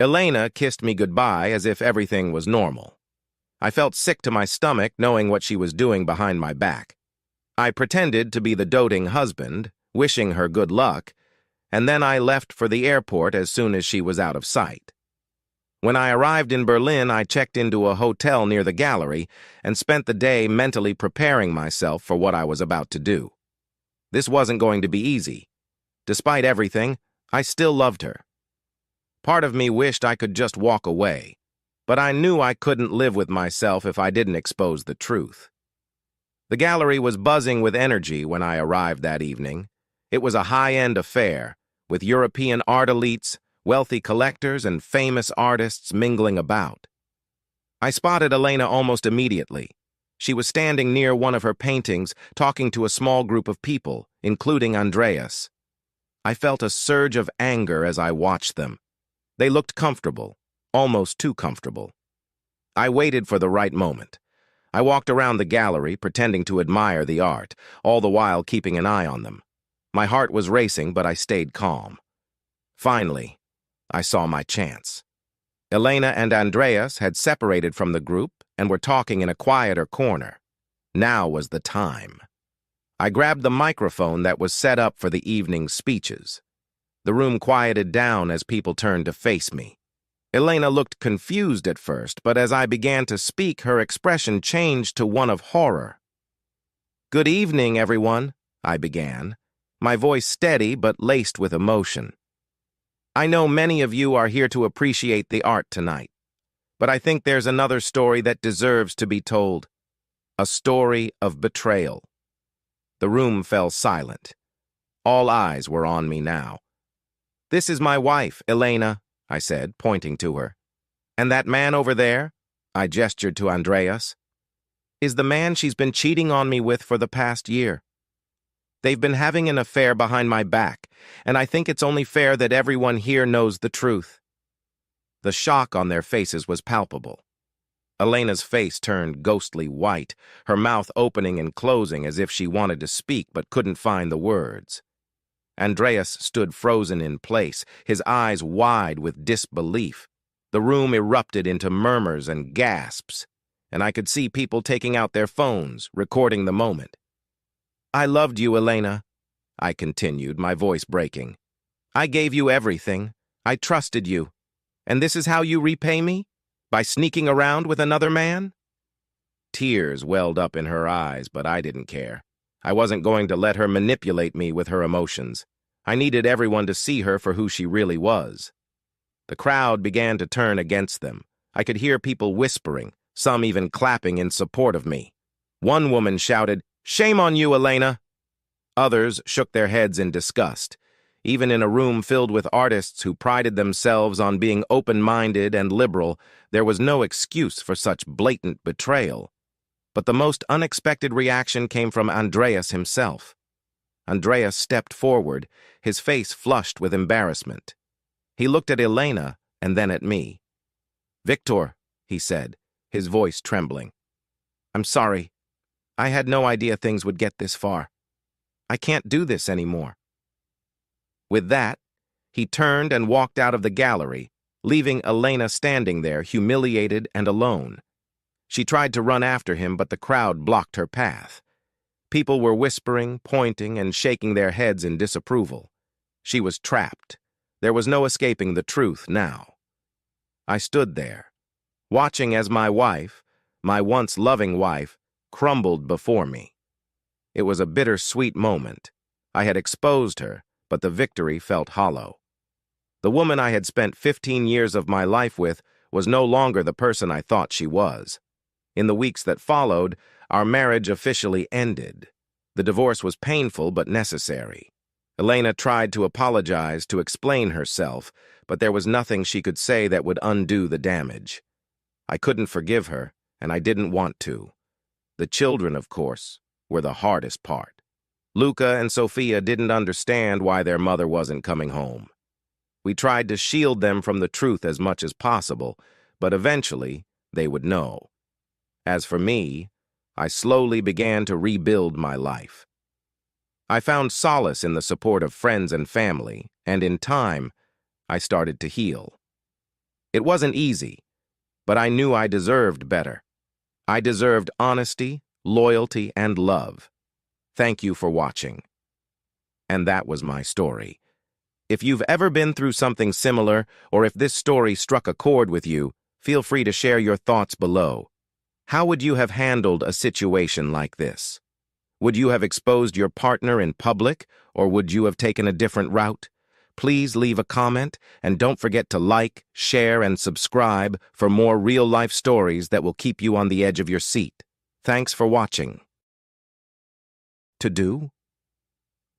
Elena kissed me goodbye as if everything was normal. I felt sick to my stomach knowing what she was doing behind my back. I pretended to be the doting husband, wishing her good luck, and then I left for the airport as soon as she was out of sight. When I arrived in Berlin, I checked into a hotel near the gallery and spent the day mentally preparing myself for what I was about to do. This wasn't going to be easy. Despite everything, I still loved her. Part of me wished I could just walk away, but I knew I couldn't live with myself if I didn't expose the truth. The gallery was buzzing with energy when I arrived that evening. It was a high-end affair, with European art elites, wealthy collectors, and famous artists mingling about. I spotted Elena almost immediately. She was standing near one of her paintings, talking to a small group of people, including Andreas. I felt a surge of anger as I watched them. They looked comfortable, almost too comfortable. I waited for the right moment. I walked around the gallery, pretending to admire the art, all the while keeping an eye on them. My heart was racing, but I stayed calm. Finally, I saw my chance. Elena and Andreas had separated from the group and were talking in a quieter corner. Now was the time. I grabbed the microphone that was set up for the evening's speeches. The room quieted down as people turned to face me. Elena looked confused at first, but as I began to speak, her expression changed to one of horror. "Good evening, everyone," I began, my voice steady but laced with emotion. "I know many of you are here to appreciate the art tonight, but I think there's another story that deserves to be told. A story of betrayal." The room fell silent. All eyes were on me now. "This is my wife, Elena," I said, pointing to her. "And that man over there," I gestured to Andreas, "is the man she's been cheating on me with for the past year. They've been having an affair behind my back, and I think it's only fair that everyone here knows the truth." The shock on their faces was palpable. Elena's face turned ghostly white, her mouth opening and closing as if she wanted to speak but couldn't find the words. Andreas stood frozen in place, his eyes wide with disbelief. The room erupted into murmurs and gasps, and I could see people taking out their phones, recording the moment. "I loved you, Elena," I continued, my voice breaking. "I gave you everything. I trusted you. And this is how you repay me? By sneaking around with another man?" Tears welled up in her eyes, but I didn't care. I wasn't going to let her manipulate me with her emotions. I needed everyone to see her for who she really was. The crowd began to turn against them. I could hear people whispering, some even clapping in support of me. One woman shouted, "Shame on you, Elena!" Others shook their heads in disgust. Even in a room filled with artists who prided themselves on being open-minded and liberal, there was no excuse for such blatant betrayal. But the most unexpected reaction came from Andreas himself. Andreas stepped forward, his face flushed with embarrassment. He looked at Elena and then at me. "Victor," he said, his voice trembling. "I'm sorry. I had no idea things would get this far. I can't do this anymore." With that, he turned and walked out of the gallery, leaving Elena standing there, humiliated and alone. She tried to run after him, but the crowd blocked her path. People were whispering, pointing, and shaking their heads in disapproval. She was trapped. There was no escaping the truth now. I stood there, watching as my wife, my once loving wife, crumbled before me. It was a bittersweet moment. I had exposed her, but the victory felt hollow. The woman I had spent 15 years of my life with was no longer the person I thought she was. In the weeks that followed, our marriage officially ended. The divorce was painful but necessary. Elena tried to apologize, to explain herself, but there was nothing she could say that would undo the damage. I couldn't forgive her, and I didn't want to. The children, of course, were the hardest part. Luca and Sophia didn't understand why their mother wasn't coming home. We tried to shield them from the truth as much as possible, but eventually they would know. As for me, I slowly began to rebuild my life. I found solace in the support of friends and family, and in time, I started to heal. It wasn't easy, but I knew I deserved better. I deserved honesty, loyalty, and love. Thank you for watching. And that was my story. If you've ever been through something similar, or if this story struck a chord with you, feel free to share your thoughts below. How would you have handled a situation like this? Would you have exposed your partner in public, or would you have taken a different route? Please leave a comment, and don't forget to like, share, and subscribe for more real-life stories that will keep you on the edge of your seat. Thanks for watching. To do?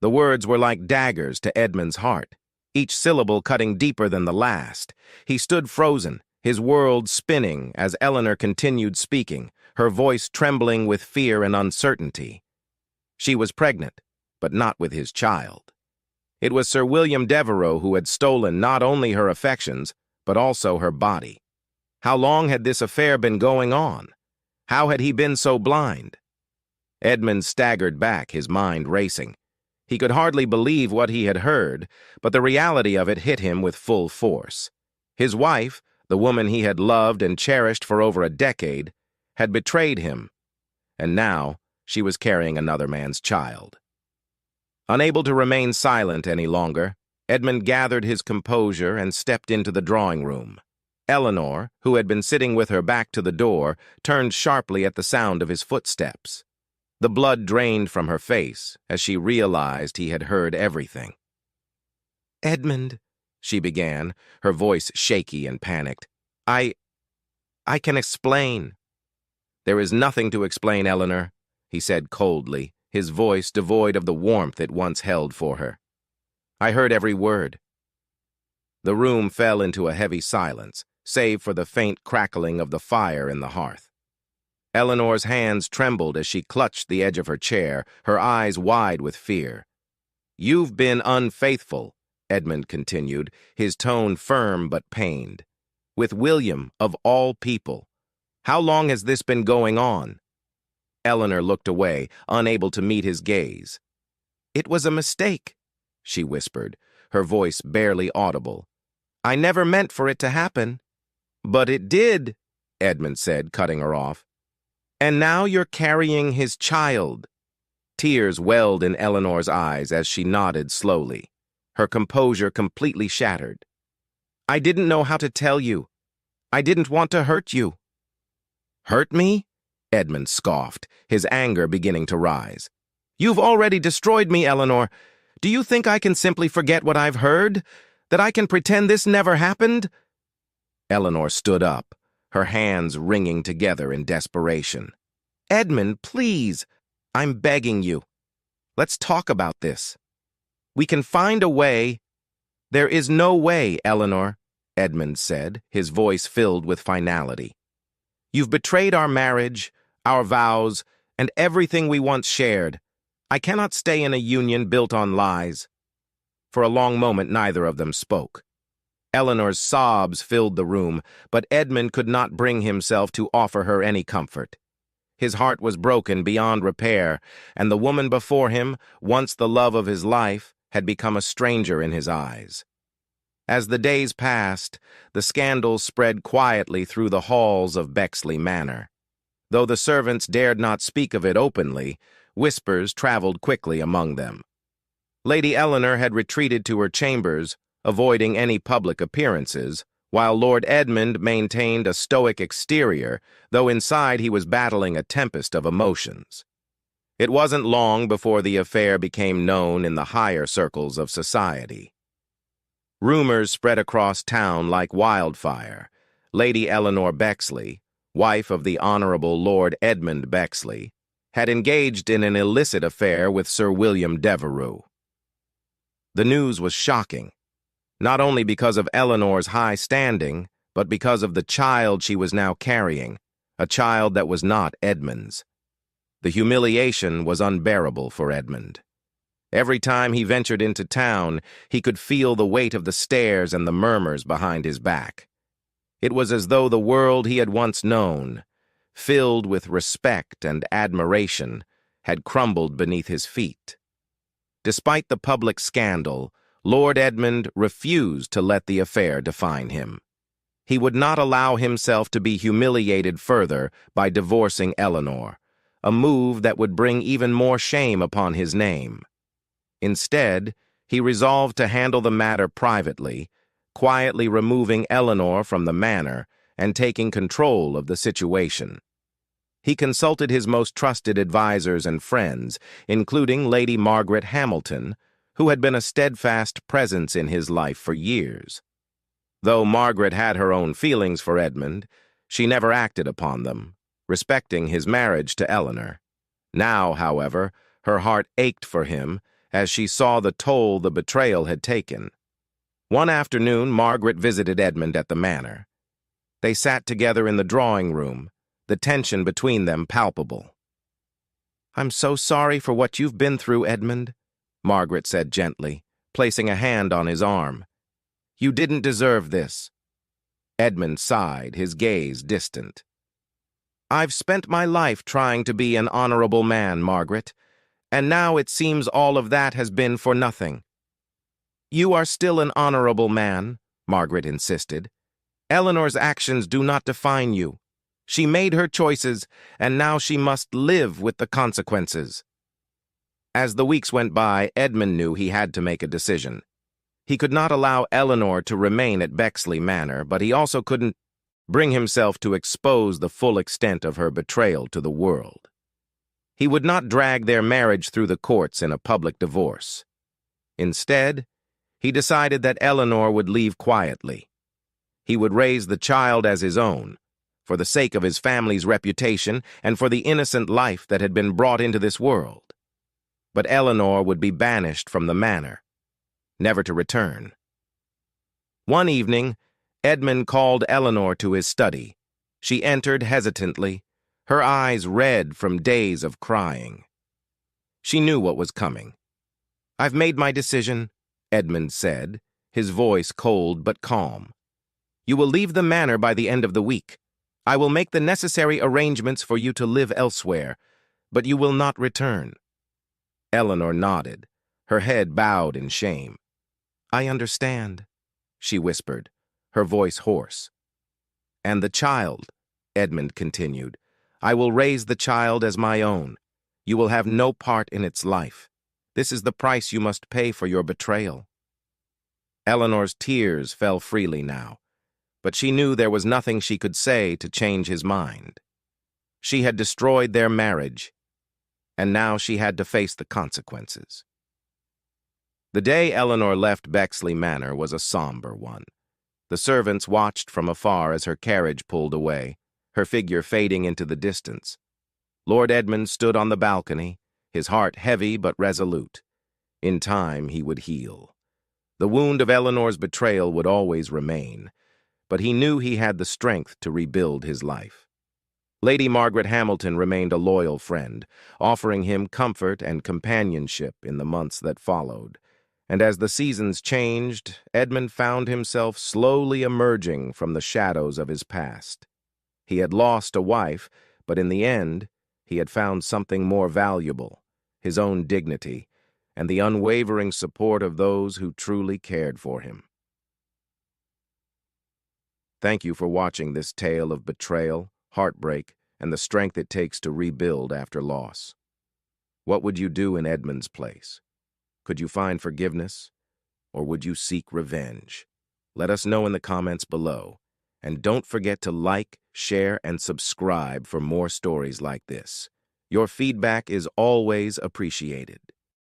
The words were like daggers to Edmund's heart, each syllable cutting deeper than the last. He stood frozen, his world spinning as Eleanor continued speaking, her voice trembling with fear and uncertainty. She was pregnant, but not with his child. It was Sir William Devereux who had stolen not only her affections, but also her body. How long had this affair been going on? How had he been so blind? Edmund staggered back, his mind racing. He could hardly believe what he had heard, but the reality of it hit him with full force. His wife, the woman he had loved and cherished for over a decade, had betrayed him, and now she was carrying another man's child. Unable to remain silent any longer, Edmund gathered his composure and stepped into the drawing room. Eleanor, who had been sitting with her back to the door, turned sharply at the sound of his footsteps. The blood drained from her face as she realized he had heard everything. "Edmund," she began, her voice shaky and panicked. I can explain." "There is nothing to explain, Eleanor," he said coldly, his voice devoid of the warmth it once held for her. "I heard every word." The room fell into a heavy silence, save for the faint crackling of the fire in the hearth. Eleanor's hands trembled as she clutched the edge of her chair, her eyes wide with fear. "You've been unfaithful," Edmund continued, his tone firm but pained. "With William, of all people. How long has this been going on?" Eleanor looked away, unable to meet his gaze. "It was a mistake," she whispered, her voice barely audible. "I never meant for it to happen." "But it did," Edmund said, cutting her off. "And now you're carrying his child." Tears welled in Eleanor's eyes as she nodded slowly, her composure completely shattered. "I didn't know how to tell you. I didn't want to hurt you." "Hurt me?" Edmund scoffed, his anger beginning to rise. "You've already destroyed me, Eleanor. Do you think I can simply forget what I've heard? That I can pretend this never happened?" Eleanor stood up, her hands wringing together in desperation. "Edmund, please, I'm begging you. Let's talk about this. We can find a way." "There is no way, Eleanor," Edmund said, his voice filled with finality. "You've betrayed our marriage, our vows, and everything we once shared. I cannot stay in a union built on lies." For a long moment, neither of them spoke. Eleanor's sobs filled the room, but Edmund could not bring himself to offer her any comfort. His heart was broken beyond repair, and the woman before him, once the love of his life, had become a stranger in his eyes. As the days passed, the scandal spread quietly through the halls of Bexley Manor. Though the servants dared not speak of it openly, whispers traveled quickly among them. Lady Eleanor had retreated to her chambers, avoiding any public appearances, while Lord Edmund maintained a stoic exterior, though inside he was battling a tempest of emotions. It wasn't long before the affair became known in the higher circles of society. Rumors spread across town like wildfire. Lady Eleanor Bexley, wife of the Honorable Lord Edmund Bexley, had engaged in an illicit affair with Sir William Devereux. The news was shocking, not only because of Eleanor's high standing, but because of the child she was now carrying, a child that was not Edmund's. The humiliation was unbearable for Edmund. Every time he ventured into town, he could feel the weight of the stares and the murmurs behind his back. It was as though the world he had once known, filled with respect and admiration, had crumbled beneath his feet. Despite the public scandal, Lord Edmund refused to let the affair define him. He would not allow himself to be humiliated further by divorcing Eleanor, a move that would bring even more shame upon his name. Instead, he resolved to handle the matter privately, quietly removing Eleanor from the manor and taking control of the situation. He consulted his most trusted advisors and friends, including Lady Margaret Hamilton, who had been a steadfast presence in his life for years. Though Margaret had her own feelings for Edmund, she never acted upon them, respecting his marriage to Eleanor. Now, however, her heart ached for him as she saw the toll the betrayal had taken. One afternoon, Margaret visited Edmund at the manor. They sat together in the drawing room, the tension between them palpable. "I'm so sorry for what you've been through, Edmund," Margaret said gently, placing a hand on his arm. "You didn't deserve this." Edmund sighed, his gaze distant. "I've spent my life trying to be an honorable man, Margaret, and now it seems all of that has been for nothing." "You are still an honorable man," Margaret insisted. "Eleanor's actions do not define you. She made her choices, and now she must live with the consequences." As the weeks went by, Edmund knew he had to make a decision. He could not allow Eleanor to remain at Bexley Manor, but he also couldn't bring himself to expose the full extent of her betrayal to the world. He would not drag their marriage through the courts in a public divorce. Instead, he decided that Eleanor would leave quietly. He would raise the child as his own, for the sake of his family's reputation and for the innocent life that had been brought into this world. But Eleanor would be banished from the manor, never to return. One evening, Edmund called Eleanor to his study. She entered hesitantly, her eyes red from days of crying. She knew what was coming. "I've made my decision," Edmund said, his voice cold but calm. "You will leave the manor by the end of the week. I will make the necessary arrangements for you to live elsewhere, but you will not return." Eleanor nodded, her head bowed in shame. "I understand," she whispered, her voice hoarse. "And the child," Edmund continued, "I will raise the child as my own. You will have no part in its life. This is the price you must pay for your betrayal." Eleanor's tears fell freely now, but she knew there was nothing she could say to change his mind. She had destroyed their marriage, and now she had to face the consequences. The day Eleanor left Bexley Manor was a somber one. The servants watched from afar as her carriage pulled away, her figure fading into the distance. Lord Edmund stood on the balcony, his heart heavy but resolute. In time he would heal. The wound of Eleanor's betrayal would always remain, but he knew he had the strength to rebuild his life. Lady Margaret Hamilton remained a loyal friend, offering him comfort and companionship in the months that followed. And as the seasons changed, Edmund found himself slowly emerging from the shadows of his past. He had lost a wife, but in the end, he had found something more valuable, his own dignity, and the unwavering support of those who truly cared for him. Thank you for watching this tale of betrayal, heartbreak, and the strength it takes to rebuild after loss. What would you do in Edmund's place? Could you find forgiveness, or would you seek revenge? Let us know in the comments below. And don't forget to like, share, and subscribe for more stories like this. Your feedback is always appreciated.